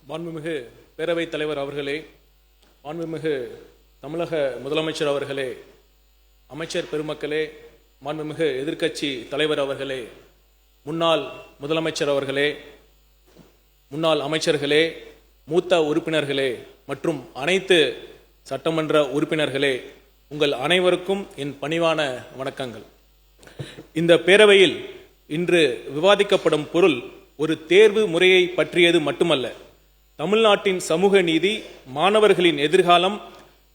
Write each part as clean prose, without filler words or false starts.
மாண்புமிகு பேரவைத் தலைவர் அவர்களே, மாண்புமிகு தமிழக முதலமைச்சர் அவர்களே, அமைச்சர் பெருமக்களே, மாண்புமிகு எதிர்க்கட்சி தலைவர் அவர்களே, முன்னாள் முதலமைச்சர் அவர்களே, முன்னாள் அமைச்சர்களே, மூத்த உறுப்பினர்களே மற்றும் அனைத்து சட்டமன்ற உறுப்பினர்களே, உங்கள் அனைவருக்கும் என் பணிவான வணக்கங்கள். இந்த பேரவையில் இன்று விவாதிக்கப்படும் பொருள் ஒரு தேர்வு முறையை பற்றியது மட்டுமல்ல. தமிழ்நாட்டின் சமூக நீதி, மாணவர்களின் எதிர்காலம்,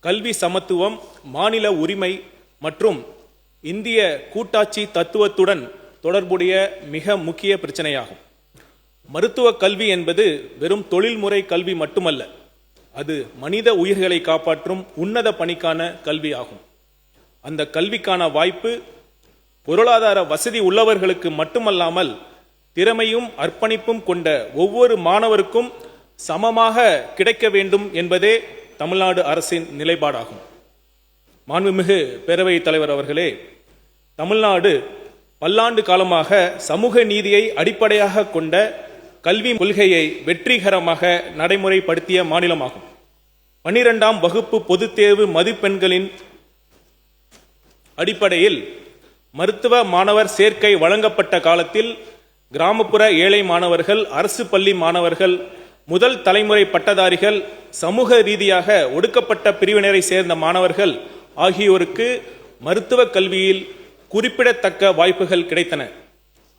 கல்வி சமத்துவம், மாநில உரிமை மற்றும் இந்திய கூட்டாட்சி தத்துவத்துடன் தொடர்புடைய மிக முக்கிய பிரச்சனையாகும். மருத்துவ கல்வி என்பது வெறும் தொழில்முறை கல்வி மட்டுமல்ல, அது மனித உயிர்களை காப்பாற்றும் உன்னத பணிக்கான கல்வி ஆகும். அந்த கல்விக்கான வாய்ப்பு பொருளாதார வசதி உள்ளவர்களுக்கு மட்டுமல்லாமல் திறமையும் அர்ப்பணிப்பும் கொண்ட ஒவ்வொரு மாணவருக்கும் சமமாக கிடைக்க வேண்டும் என்பதே தமிழ்நாடு அரசின் நிலைப்பாடாகும். மாண்புமிகு பேரவைத் தலைவர் அவர்களே, தமிழ்நாடு பல்லாண்டு காலமாக சமூக நீதியை அடிப்படையாக கொண்ட கல்வி கொள்கையை வெற்றிகரமாக நடைமுறைப்படுத்திய மாநிலமாகும். 12ஆம் வகுப்பு பொதுத் தேர்வு மதிப்பெண்களின் அடிப்படையில் மருத்துவ மாணவர் சேர்க்கை வழங்கப்பட்ட காலத்தில் கிராமப்புற ஏழை மாணவர்கள், அரசு பள்ளி மாணவர்கள், முதல் தலைமுறை பட்டதாரிகள், சமூக ரீதியாக ஒடுக்கப்பட்ட பிரிவினரை சேர்ந்த மாணவர்கள் ஆகியோருக்கு மருத்துவ கல்வியில் குறிப்பிடத்தக்க வாய்ப்புகள் கிடைத்தன.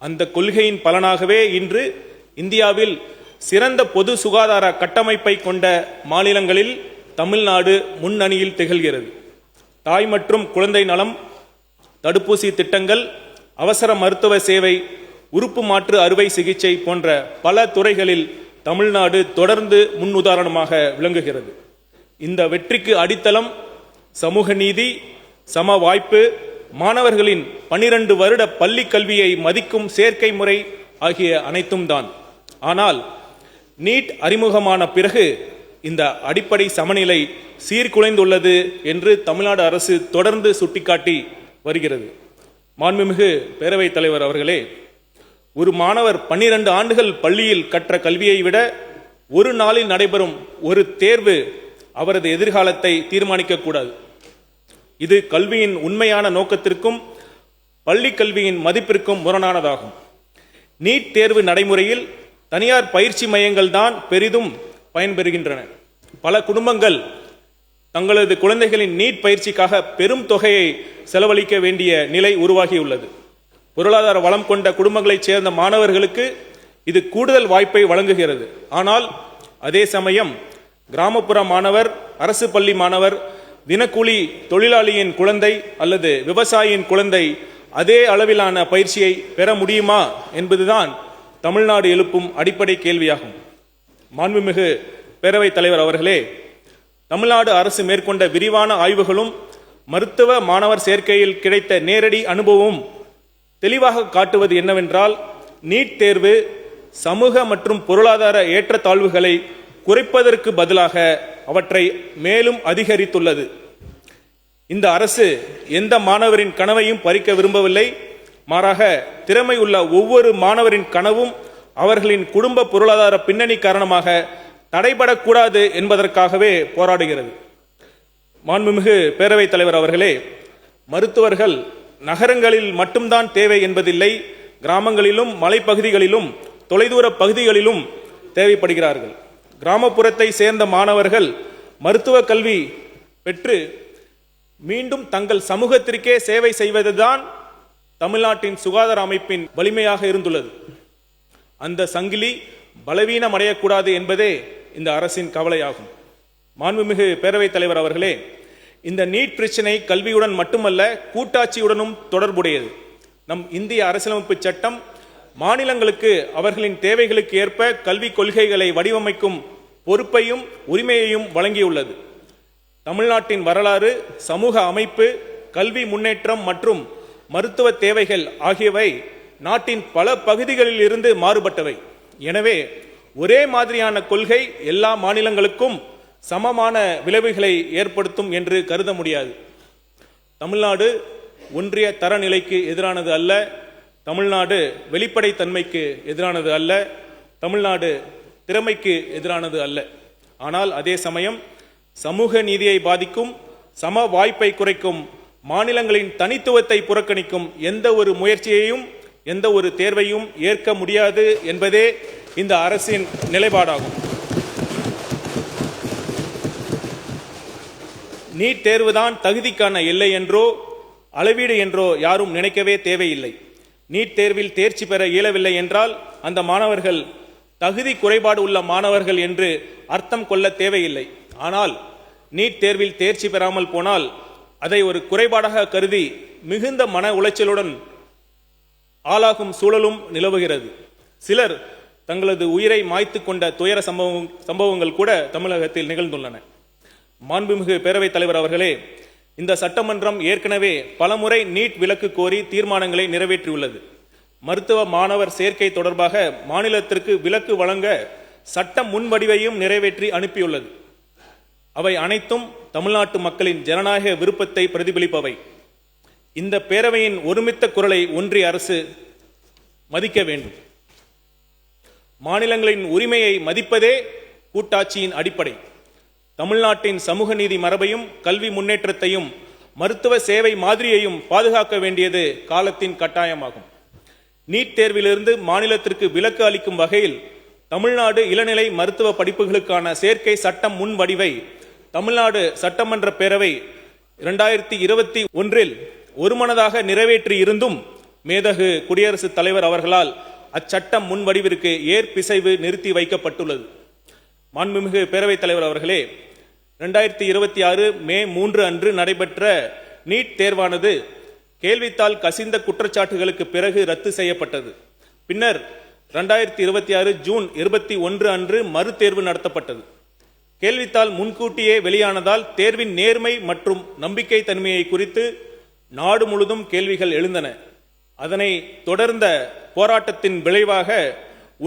அந்த கொள்கையின் பலனாகவே இன்று இந்தியாவில் சிறந்த பொது சுகாதார கட்டமைப்பை கொண்ட மாநிலங்களில் தமிழ்நாடு முன்னணியில் திகழ்கிறது. தாய் மற்றும் குழந்தை நலம், தடுப்பூசி திட்டங்கள், அவசர மருத்துவ சேவை, உறுப்பு மாற்று அறுவை சிகிச்சை போன்ற பல துறைகளில் தமிழ்நாடு தொடர்ந்து முன்னுதாரணமாக விளங்குகிறது. இந்த வெற்றிக்கு அடித்தளம் சமூக நீதி, சம வாய்ப்பு, மாணவர்களின் 12 வருட பள்ளி கல்வியை மதிக்கும் சேர்க்கை முறை ஆகிய அனைத்தும் தான். ஆனால் நீட் அறிமுகமான பிறகு இந்த அடிப்படை சமநிலை சீர்குலைந்துள்ளது என்று தமிழ்நாடு அரசு தொடர்ந்து சுட்டிக்காட்டி வருகிறது. மாண்புமிகு பேரவைத் தலைவர் அவர்களே, ஒரு மாணவர் 12 ஆண்டுகள் பள்ளியில் கற்ற கல்வியை விட ஒரு நாளில் நடைபெறும் ஒரு தேர்வு அவரது எதிர்காலத்தை தீர்மானிக்க கூடாது. இது கல்வியின் உண்மையான நோக்கத்திற்கும் பள்ளி கல்வியின் மதிப்பிற்கும் முரணானதாகும். நீட் தேர்வு நடைமுறையில் தனியார் பயிற்சி மையங்கள் தான் பெரிதும் பயன்பெறுகின்றன. பல குடும்பங்கள் தங்களது குழந்தைகளின் நீட் பயிற்சிக்காக பெரும் தொகையை செலவழிக்க வேண்டிய நிலை உருவாகியுள்ளது. பொருளாதார வளம் கொண்ட குடும்பங்களைச் சேர்ந்த மாணவர்களுக்கு இது கூடுதல் வாய்ப்பை வழங்குகிறது. ஆனால் அதே சமயம் கிராமப்புற மாணவர், அரசு பள்ளி மாணவர், தினக்கூலி தொழிலாளியின் குழந்தை அல்லது விவசாயியின் குழந்தை அதே அளவிலான பயிற்சியை பெற முடியுமா என்பதுதான் தமிழ்நாடு எழுப்பும் அடிப்படை கேள்வியாகும். மாண்புமிகு பேரவைத் தலைவர் அவர்களே, தமிழ்நாடு அரசு மேற்கொண்ட விரிவான ஆய்வுகளும் மருத்துவ மாணவர் சேர்க்கையில் கிடைத்த நேரடி அனுபவமும் தெளிவாக காட்டுவது என்னவென்றால், நீட் தேர்வு சமூக மற்றும் பொருளாதார ஏற்றத்தாழ்வுகளை குறைப்பதற்கு பதிலாக அவற்றை மேலும் அதிகரித்துள்ளது. இந்த அரசு எந்த மாணவரின் கனவையும் பறிக்க விரும்பவில்லை. மாறாக திறமை உள்ள ஒவ்வொரு மாணவரின் கனவும் அவர்களின் குடும்ப பொருளாதார பின்னணி காரணமாக தடைபடக்கூடாது என்பதற்காகவே போராடுகிறது. மாண்புமிகு பேரவைத் தலைவர் அவர்களே, மருத்துவர்கள் நகரங்களில் மட்டும்தான் தேவை என்பதில்லை. கிராமங்களிலும் மலைப்பகுதிகளிலும் தொலைதூர பகுதிகளிலும் தேவைப்படுகிறார்கள். கிராமப்புறத்தை சேர்ந்த மாணவர்கள் மருத்துவ கல்வி பெற்று மீண்டும் தங்கள் சமூகத்திற்கே சேவை செய்வதுதான் தமிழ்நாட்டின் சுகாதார அமைப்பின் வலிமையாக இருந்துள்ளது. அந்த சங்கிலி பலவீனமடையக்கூடாது என்பதே இந்த அரசின் கவலையாகும். மாண்புமிகு பேரவைத் தலைவர் அவர்களே, இந்த நீட் பிரச்சனை கல்வியுடன் மட்டுமல்ல, கூட்டாட்சியுடனும் தொடர்புடையது. நம் இந்திய அரசியலமைப்பு சட்டம் மாநிலங்களுக்கு அவர்களின் தேவைகளுக்கு ஏற்ப கல்வி கொள்கைகளை வடிவமைக்கும் பொறுப்பையும் உரிமையையும் வழங்கியுள்ளது. தமிழ்நாட்டின் வரலாறு, சமூக அமைப்பு, கல்வி முன்னேற்றம் மற்றும் மருத்துவ தேவைகள் ஆகியவை நாட்டின் பல பகுதிகளில் இருந்து மாறுபட்டவை. எனவே ஒரே மாதிரியான கொள்கை எல்லா மாநிலங்களுக்கும் சமமான விளைவுகளை ஏற்படுத்தும் என்று கருத முடியாது. தமிழ்நாடு ஒன்றிய தரநிலைக்கு எதிரானது அல்ல. தமிழ்நாடு வெளிப்படைத்தன்மைக்கு எதிரானது அல்ல. தமிழ்நாடு திறமைக்கு எதிரானது அல்ல. ஆனால் அதே சமயம் சமூக நீதியை பாதிக்கும், சம வாய்ப்பை குறைக்கும், மாநிலங்களின் தனித்துவத்தை புறக்கணிக்கும் எந்த ஒரு முயற்சியையும் எந்த ஒரு தேர்வையும் ஏற்க முடியாது என்பதே இந்த அரசின் நிலைப்பாடாகும். நீட் தேர்வுதான் தகுதிக்கான எல்லை என்றோ அளவீடு என்றோ யாரும் நினைக்கவே தேவையில்லை. நீட் தேர்வில் தேர்ச்சி பெற இயலவில்லை என்றால் அந்த மாணவர்கள் தகுதி குறைபாடு உள்ள மாணவர்கள் என்று அர்த்தம் கொள்ள தேவையில்லை. ஆனால் நீட் தேர்வில் தேர்ச்சி பெறாமல் போனால் அதை ஒரு குறைபாடாக கருதி மிகுந்த மன உளைச்சலுடன் ஆளாகும் சூழலும் நிலவுகிறது. சிலர் தங்களது உயிரை மாய்த்து கொண்ட துயர சம்பவங்கள் கூட தமிழகத்தில் நிகழ்ந்துள்ளன. மாண்புமிகு பேரவைத் தலைவர் அவர்களே, இந்த சட்டமன்றம் ஏற்கனவே பலமுறை நீட் விலக்கு கோரி தீர்மானங்களை நிறைவேற்றியுள்ளது. மருத்துவ மாணவர் சேர்க்கை தொடர்பாக மாநிலத்திற்கு விலக்கு வழங்க சட்ட முன்வடிவையும் நிறைவேற்றி அனுப்பியுள்ளது. அவை அனைத்தும் தமிழ்நாட்டு மக்களின் ஜனநாயக விருப்பத்தை பிரதிபலிப்பவை. இந்த பேரவையின் ஒருமித்த குரலை ஒன்றிய அரசு மதிக்க வேண்டும். மாநிலங்களின் உரிமையை மதிப்பதே கூட்டாட்சியின் அடிப்படை. தமிழ்நாட்டின் சமூக நீதி மரபையும் கல்வி முன்னேற்றத்தையும் மருத்துவ சேவை மாதிரியையும் பாதுகாக்க வேண்டியது காலத்தின் கட்டாயமாகும். நீட் தேர்விலிருந்து மாநிலத்திற்கு விலக்கு அளிக்கும் வகையில் தமிழ்நாடு இளநிலை மருத்துவ படிப்புகளுக்கான சேர்க்கை சட்டம் முன் வடிவை தமிழ்நாடு சட்டமன்ற பேரவை 2021 ஒருமனதாக நிறைவேற்றி இருந்தும் மேதகு குடியரசுத் தலைவர் அவர்களால் அச்சட்டம் முன் வடிவிற்கு ஏற்பிசைவு நிறுத்தி வைக்கப்பட்டுள்ளது. மாண்புமிகு பேரவைத் தலைவர் அவர்களே, 2026 மே 3 அன்று நடைபெற்ற நீட் தேர்வானது கேள்வித்தாள் கசிந்த குற்றச்சாட்டுகளுக்கு பிறகு ரத்து செய்யப்பட்டது. பின்னர் 2026 ஜூன் 21 அன்று மறுதேர்வு நடத்தப்பட்டது. கேள்வித்தாள் முன்கூட்டியே வெளியானதால் தேர்வின் நேர்மை மற்றும் நம்பிக்கை தன்மையை குறித்து நாடு முழுதும் கேள்விகள் எழுந்தன. அதனை தொடர்ந்த போராட்டத்தின் விளைவாக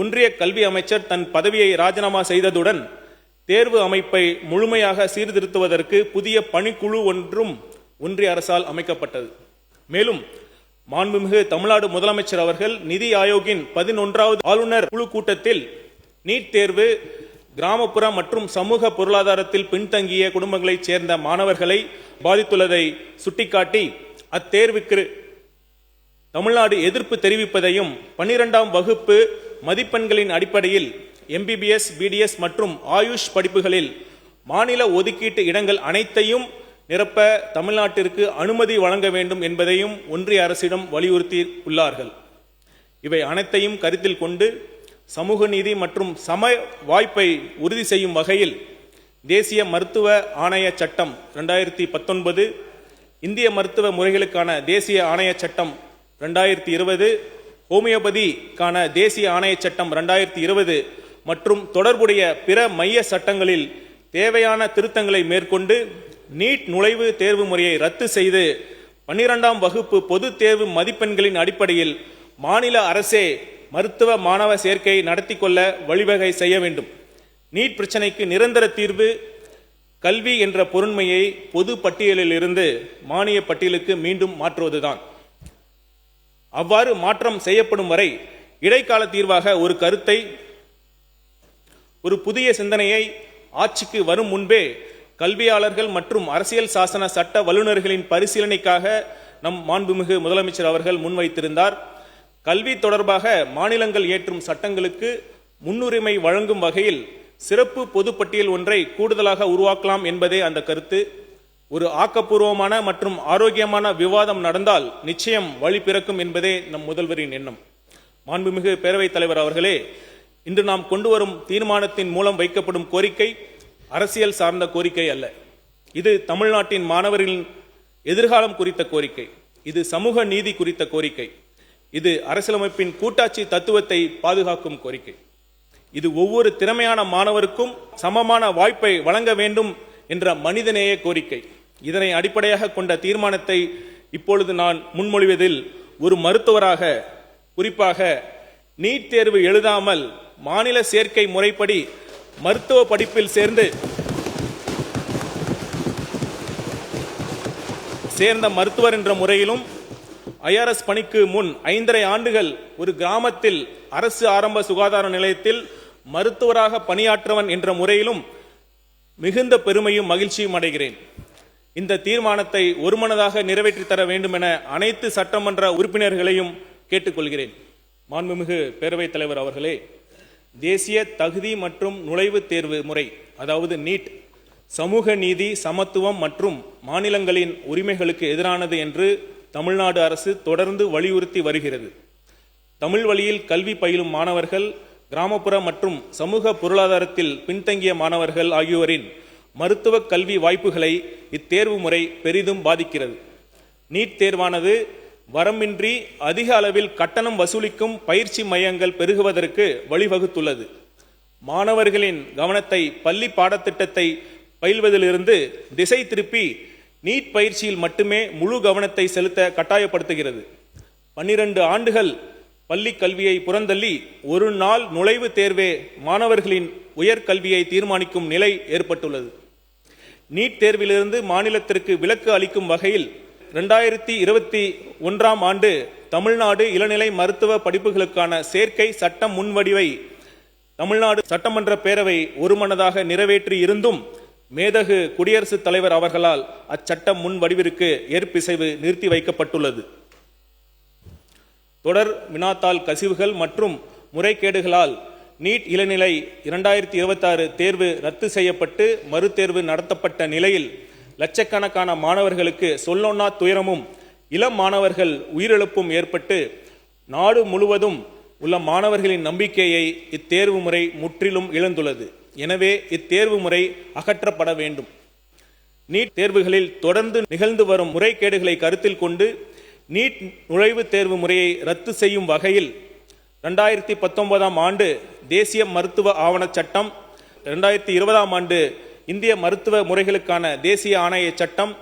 ஒன்றிய கல்வி அமைச்சர் தன் பதவியை ராஜினாமா செய்ததுடன் தேர்வு அமைப்பை முழுமையாக சீர்திருத்துவதற்கு புதிய பணிக்குழு ஒன்றும் ஒன்றிய அரசால் அமைக்கப்பட்டது. மேலும் மாண்புமிகு தமிழ்நாடு முதலமைச்சர் அவர்கள் நிதி ஆயோக்கின் 11வது ஆளுநர் குழு கூட்டத்தில் நீட் தேர்வு கிராமப்புற மற்றும் சமூக பொருளாதாரத்தில் பின்தங்கிய குடும்பங்களைச் சேர்ந்த மாணவர்களை பாதித்துள்ளதை சுட்டிக்காட்டி அத்தேர்வுக்கு தமிழ்நாடு எதிர்ப்பு தெரிவிப்பதையும் 12ஆம் வகுப்பு மதிப்பெண்களின் அடிப்படையில் MBBS, BDS மற்றும் ஆயுஷ் படிப்புகளில் மாநில ஒதுக்கீட்டு இடங்கள் அனைத்தையும் நிரப்ப தமிழ்நாட்டிற்கு அனுமதி வழங்க வேண்டும் என்பதையும் ஒன்றிய அரசிடம் வலியுறுத்தி உள்ளார்கள். இவை அனைத்தையும் கருத்தில் கொண்டு சமூக நீதி மற்றும் சம வாய்ப்பை உறுதி செய்யும் வகையில் தேசிய மருத்துவ ஆணைய சட்டம் 2019, இந்திய மருத்துவ முறைகளுக்கான தேசிய ஆணைய சட்டம் 2020, ஹோமியோபதிக்கான தேசிய ஆணைய சட்டம் 2020 மற்றும் தொடர்புடைய பிற மைய சட்டங்களில் தேவையான திருத்தங்களை மேற்கொண்டு நீட் நுழைவு தேர்வு முறையை ரத்து செய்து 12ஆம் வகுப்பு பொது தேர்வு மதிப்பெண்களின் அடிப்படையில் மாநில அரசே மருத்துவ மாணவ சேர்க்கை நடத்தி கொள்ள வழிவகை செய்ய வேண்டும். நீட் பிரச்சனைக்கு நிரந்தர தீர்வு கல்வி என்ற பொருண்மையை பொது பட்டியலில் இருந்து மானிய பட்டியலுக்கு மீண்டும் மாற்றுவதுதான். அவ்வாறு மாற்றம் செய்யப்படும் வரை இடைக்கால தீர்வாக ஒரு கருத்தை, ஒரு புதிய சிந்தனையை ஆட்சிக்கு வரும் முன்பே கல்வியாளர்கள் மற்றும் அரசியல் சாசன சட்ட வல்லுநர்களின் பரிசீலனைக்காக நம் மாண்புமிகு முதலமைச்சர் அவர்கள் முன்வைத்திருந்தார். கல்வி தொடர்பாக மாநிலங்கள் இயற்றும் சட்டங்களுக்கு முன்னுரிமை வழங்கும் வகையில் சிறப்பு பொதுப்பட்டியல் ஒன்றை கூடுதலாக உருவாக்கலாம் என்பதே அந்த கருத்து. ஒரு ஆக்கப்பூர்வமான மற்றும் ஆரோக்கியமான விவாதம் நடந்தால் நிச்சயம் வழி பிறக்கும் என்பதே நம் முதல்வரின் எண்ணம். மாண்புமிகு பேரவைத் தலைவர் அவர்களே, இன்று நாம் கொண்டு வரும் தீர்மானத்தின் மூலம் வைக்கப்படும் கோரிக்கை அரசியல் சார்ந்த கோரிக்கை அல்ல. இது தமிழ்நாட்டின் மாணவர்களின் எதிர்காலம் குறித்த கோரிக்கை. இது சமூக நீதி குறித்த கோரிக்கை. இது அரசியலமைப்பின் கூட்டாட்சி தத்துவத்தை பாதுகாக்கும் கோரிக்கை. இது ஒவ்வொரு திறமையான மாணவருக்கும் சமமான வாய்ப்பை வழங்க வேண்டும் என்ற மனிதநேய கோரிக்கை. இதனை அடிப்படையாக கொண்ட தீர்மானத்தை இப்பொழுது நான் முன்மொழிவதில் ஒரு மருத்துவராக, குறிப்பாக நீட் தேர்வு எழுதாமல் மாநில சேர்க்கை முறைப்படி மருத்துவ படிப்பில் சேர்ந்த மருத்துவர் என்ற முறையிலும் IRS பணிக்கு முன் 5½ ஆண்டுகள் ஒரு கிராமத்தில் அரசு ஆரம்ப சுகாதார நிலையத்தில் மருத்துவராக பணியாற்றவன் என்ற முறையிலும் மிகுந்த பெருமையும் மகிழ்ச்சியும் அடைகிறேன். இந்த தீர்மானத்தை ஒருமனதாக நிறைவேற்றி தர வேண்டும் என அனைத்து சட்டமன்ற உறுப்பினர்களையும் கேட்டுக்கொள்கிறேன். மாண்புமிகு பேரவைத் தலைவர் அவர்களே, தேசிய தகுதி மற்றும் நுழைவுத் தேர்வு முறை, அதாவது நீட், சமூக நீதி, சமத்துவம் மற்றும் மாநிலங்களின் உரிமைகளுக்கு எதிரானது என்று தமிழ்நாடு அரசு தொடர்ந்து வலியுறுத்தி வருகிறது. தமிழ் வழியில் கல்வி பயிலும் மாணவர்கள், கிராமப்புற மற்றும் சமூக பொருளாதாரத்தில் பின்தங்கிய மாணவர்கள் ஆகியோரின் மருத்துவ கல்வி வாய்ப்புகளை இத்தேர்வு முறை பெரிதும் பாதிக்கிறது. நீட் தேர்வானது வரம்பின்றி அதிக அளவில் கட்டணம் வசூலிக்கும் பயிற்சி மையங்கள் பெருகுவதற்கு வழிவகுத்துள்ளது. மாணவர்களின் கவனத்தை பள்ளி பாடத்திட்டத்தை பயில்வதிலிருந்து திசை திருப்பி நீட் பயிற்சியில் மட்டுமே முழு கவனத்தை செலுத்த கட்டாயப்படுத்துகிறது. 12 ஆண்டுகள் பள்ளி கல்வியை புறந்தள்ளி ஒரு நாள் நுழைவுத் தேர்வே மாணவர்களின் உயர்கல்வியை தீர்மானிக்கும் நிலை ஏற்பட்டுள்ளது. நீட் தேர்விலிருந்து மாநிலத்திற்கு விலக்கு அளிக்கும் வகையில் 2021ஆம் ஆண்டு தமிழ்நாடு இளநிலை மருத்துவ படிப்புகளுக்கான சேர்க்கை சட்ட முன்வடிவை தமிழ்நாடு சட்டமன்ற பேரவை ஒருமனதாக நிறைவேற்றி இருந்தும் மேதகு குடியரசுத் தலைவர் அவர்களால் அச்சட்ட முன்வடிவிற்கு ஏற்பிசைவு நிறுத்தி வைக்கப்பட்டுள்ளது. தொடர் வினாத்தாள் கசிவுகள் மற்றும் முறைகேடுகளால் நீட் இளநிலை 2026 தேர்வு ரத்து செய்யப்பட்டு மறுதேர்வு நடத்தப்பட்ட நிலையில் லட்சக்கணக்கான மாணவர்களுக்கு சொல்லொன்னா துயரமும் இளம் மாணவர்கள் உயிரிழப்பும் ஏற்பட்டு நாடு முழுவதும் உள்ள மாணவர்களின் நம்பிக்கையை இத்தேர்வு முறை முற்றிலும் இழந்துள்ளது. எனவே இத்தேர்வு முறை அகற்றப்பட வேண்டும். நீட் தேர்வுகளில் தொடர்ந்து நிகழ்ந்து வரும் முறைகேடுகளை கருத்தில் கொண்டு நீட் நுழைவுத் தேர்வு முறையை ரத்து செய்யும் வகையில் 2019ஆம் ஆண்டு தேசிய மருத்துவ ஆவணச் சட்டம், 2020ஆம் ஆண்டு இந்திய மருத்துவ முறைகளுக்கான தேசிய ஆணைய சட்டம்,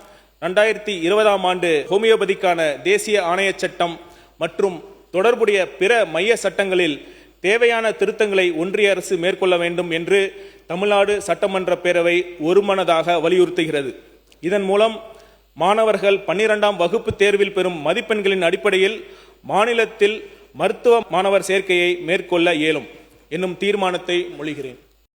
2020ஆம் ஆண்டு ஹோமியோபதிக்கான தேசிய ஆணைய சட்டம் மற்றும் தொடர்புடைய பிற மைய சட்டங்களில் தேவையான திருத்தங்களை ஒன்றிய அரசு மேற்கொள்ள வேண்டும் என்று தமிழ்நாடு சட்டமன்ற பேரவை ஒருமனதாக வலியுறுத்துகிறது. இதன் மூலம் மாணவர்கள் 12ஆம் வகுப்பு தேர்வில் பெறும் மதிப்பெண்களின் அடிப்படையில் மாநிலத்தில் மருத்துவ மாணவர் சேர்க்கையை மேற்கொள்ள இயலும் என்னும் தீர்மானத்தை மொழிகிறேன்.